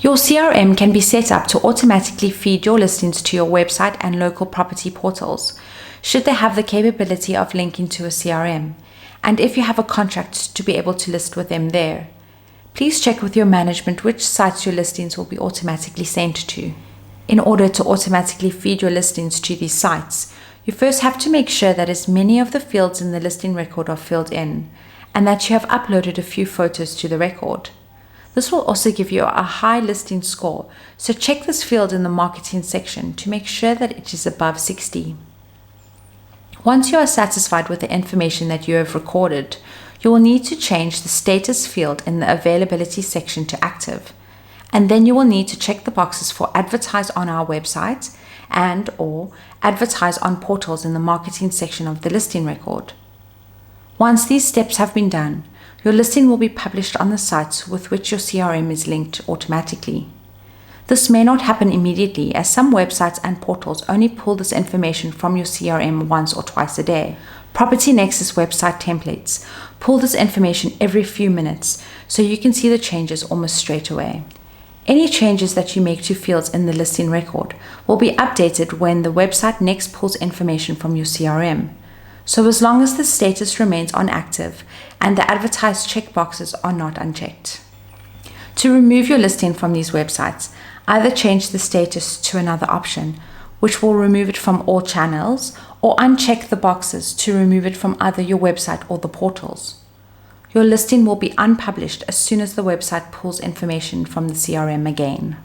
Your CRM can be set up to automatically feed your listings to your website and local property portals, should they have the capability of linking to a CRM, and if you have a contract to be able to list with them there. Please check with your management which sites your listings will be automatically sent to. In order to automatically feed your listings to these sites, you first have to make sure that as many of the fields in the listing record are filled in, and that you have uploaded a few photos to the record. This will also give you a high listing score, so check this field in the marketing section to make sure that it is above 60. Once you are satisfied with the information that you have recorded, you will need to change the status field in the availability section to active, and then you will need to check the boxes for advertise on our website and/or advertise on portals in the marketing section of the listing record. Once these steps have been done, your listing will be published on the sites with which your CRM is linked automatically. This may not happen immediately, as some websites and portals only pull this information from your CRM once or twice a day. Property Nexus website templates pull this information every few minutes, so you can see the changes almost straight away. Any changes that you make to fields in the listing record will be updated when the website next pulls information from your CRM. So as long as the status remains on active and the advertised checkboxes are not unchecked. To remove your listing from these websites, either change the status to another option, which will remove it from all channels, or uncheck the boxes to remove it from either your website or the portals. Your listing will be unpublished as soon as the website pulls information from the CRM again.